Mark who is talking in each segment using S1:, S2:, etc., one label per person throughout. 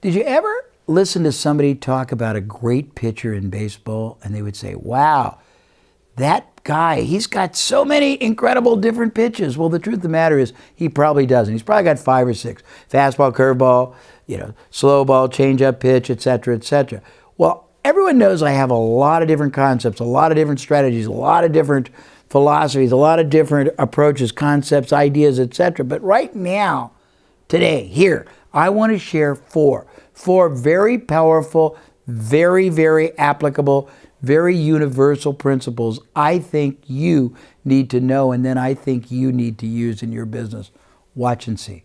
S1: Did you ever listen to somebody talk about a great pitcher in baseball and they would say, wow, that guy, he's got so many incredible different pitches. Well, the truth of the matter is he probably doesn't. He's probably got 5 or 6. Fastball, curveball, slow ball, changeup pitch, et cetera, et cetera. Well, everyone knows I have a lot of different concepts, a lot of different strategies, a lot of different philosophies, a lot of different approaches, concepts, ideas, et cetera. But right now, today, here, I want to share four very powerful, very, very applicable, very universal principles I think you need to know, and then I think you need to use in your business. Watch and see.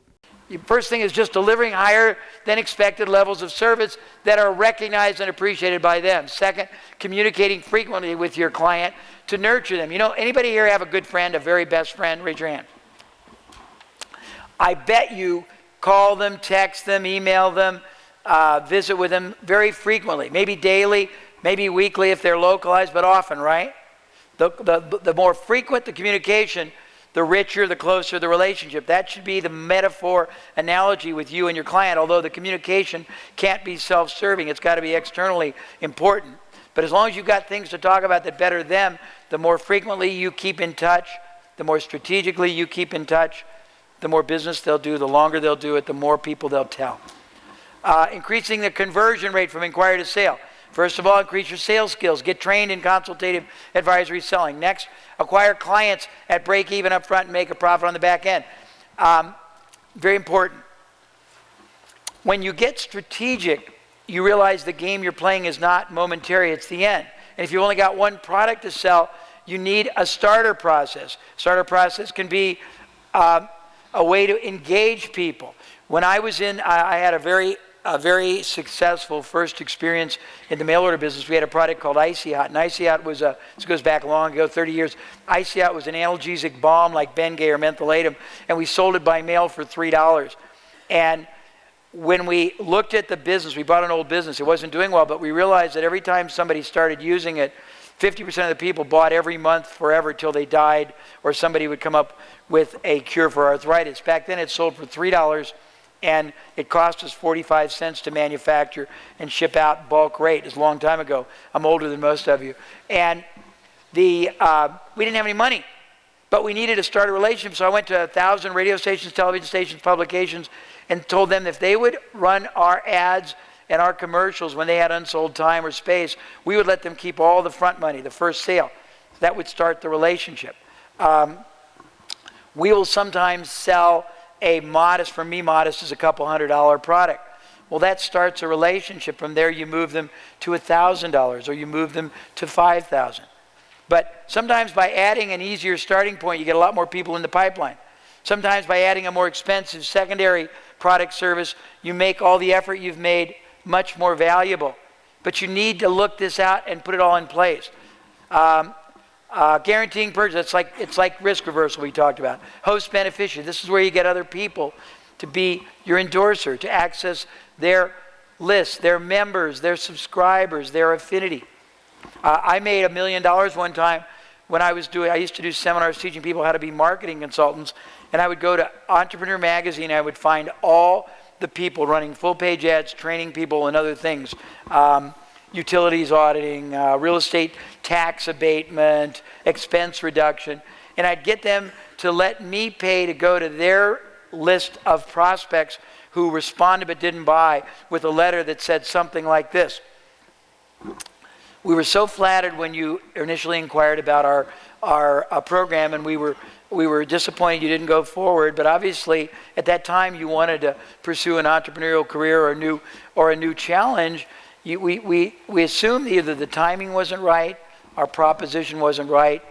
S1: The first thing is just delivering higher than expected levels of service that are recognized and appreciated by them. Second, communicating frequently with your client to nurture them. Anybody here have a good friend, a very best friend? Raise your hand. I bet you call them, text them, email them, visit with them very frequently, maybe daily, maybe weekly if they're localized, but often, right? The more frequent the communication, the richer, the closer the relationship. That should be the metaphor analogy with you and your client, although the communication can't be self-serving. It's got to be externally important. But as long as you've got things to talk about that better them, the more frequently you keep in touch, the more strategically you keep in touch, the more business they'll do, the longer they'll do it, the more people they'll tell. Increasing the conversion rate from inquiry to sale. First of all, increase your sales skills. Get trained in consultative advisory selling. Next, acquire clients at break even up front and make a profit on the back end. Very important. When you get strategic, you realize the game you're playing is not momentary, it's the end. And if you've only got one product to sell, you need a starter process. Starter process can be a way to engage people. When I was I had a very successful first experience in the mail order business. We had a product called Icy Hot, and Icy Hot was this goes back long ago, 30 years. Icy Hot was an analgesic balm like Bengay or Mentholatum, and we sold it by mail for $3. And when we looked at the business, we bought an old business. It wasn't doing well, but we realized that every time somebody started using it, 50% of the people bought every month forever till they died, or somebody would come up with a cure for arthritis. Back then it sold for $3, and it cost us 45 cents to manufacture and ship out bulk rate. It's a long time ago. I'm older than most of you. And we didn't have any money, but we needed to start a relationship. So I went to 1,000 radio stations, television stations, publications, and told them if they would run our ads and our commercials when they had unsold time or space, we would let them keep all the front money, the first sale. That would start the relationship. We will sometimes sell a modest, for me modest is a couple $100 product. Well, that starts a relationship. From there you move them to $1,000 or you move them to $5,000. But sometimes by adding an easier starting point, you get a lot more people in the pipeline. Sometimes by adding a more expensive secondary product service, you make all the effort you've made much more valuable. But you need to look this out and put it all in place. Guaranteeing purchase, it's like risk reversal we talked about. Host beneficiary, this is where you get other people to be your endorser, to access their list, their members, their subscribers, their affinity. I made $1 million one time when I used to do seminars teaching people how to be marketing consultants, and I would go to Entrepreneur Magazine, I would find all the people running full-page ads, training people and other things. Utilities auditing, real estate tax abatement, expense reduction. And I'd get them to let me pay to go to their list of prospects who responded but didn't buy with a letter that said something like this. We were so flattered when you initially inquired about our program, and we were disappointed you didn't go forward, but obviously at that time you wanted to pursue an entrepreneurial career or a new challenge. We assumed either the timing wasn't right, our proposition wasn't right,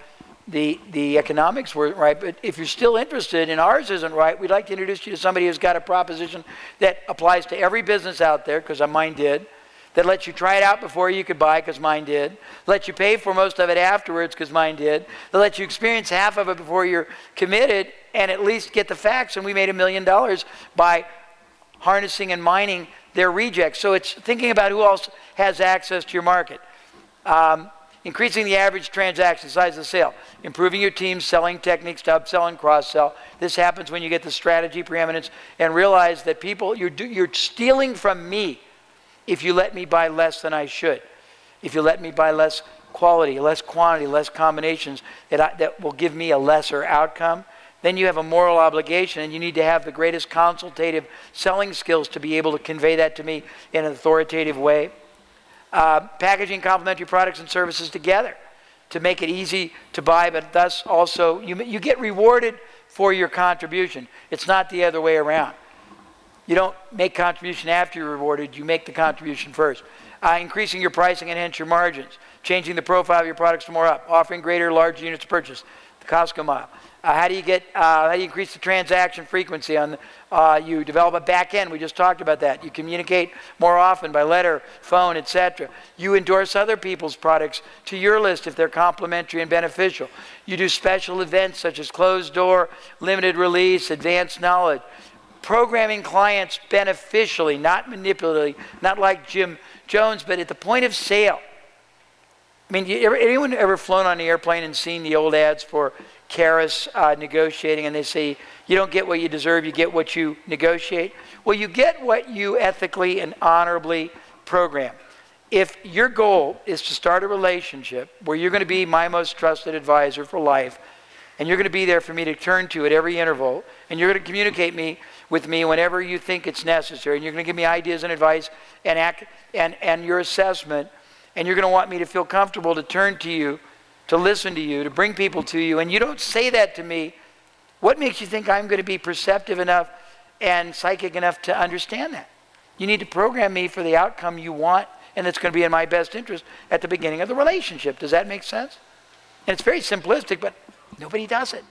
S1: the economics weren't right, but if you're still interested and ours isn't right, we'd like to introduce you to somebody who's got a proposition that applies to every business out there, because mine did, that lets you try it out before you could buy, because mine did, let you pay for most of it afterwards, because mine did, that lets you experience half of it before you're committed and at least get the facts. And we made $1 million by harnessing and mining their rejects. So it's thinking about who else has access to your market. Increasing the average transaction size of the sale. Improving your team's selling techniques to upsell and cross-sell. This happens when you get the strategy preeminence and realize that people, you're stealing from me if you let me buy less than I should. If you let me buy less quality, less quantity, less combinations that will give me a lesser outcome, then you have a moral obligation, and you need to have the greatest consultative selling skills to be able to convey that to me in an authoritative way. Packaging complementary products and services together to make it easy to buy, but thus also you get rewarded for your contribution. It's not the other way around. You don't make contribution after you're rewarded, you make the contribution first. Increasing your pricing and hence your margins. Changing the profile of your products to more up. Offering greater large units purchase, the Costco mile. How do you increase the transaction frequency? You develop a back end. We just talked about that. You communicate more often by letter, phone, etc. You endorse other people's products to your list if they're complementary and beneficial. You do special events such as closed door, limited release, advanced knowledge. Programming clients beneficially, not manipulatively, not like Jim Jones, but at the point of sale. I mean, anyone ever flown on an airplane and seen the old ads for Caris negotiating, and they say, you don't get what you deserve, you get what you negotiate? Well, you get what you ethically and honorably program. If your goal is to start a relationship where you're going to be my most trusted advisor for life, and you're going to be there for me to turn to at every interval, and you're going to communicate with me whenever you think it's necessary, and you're going to give me ideas and advice and your assessment, and you're going to want me to feel comfortable to turn to you, to listen to you, to bring people to you, and you don't say that to me, what makes you think I'm going to be perceptive enough and psychic enough to understand that? You need to program me for the outcome you want, and it's going to be in my best interest at the beginning of the relationship. Does that make sense? And it's very simplistic, but nobody does it.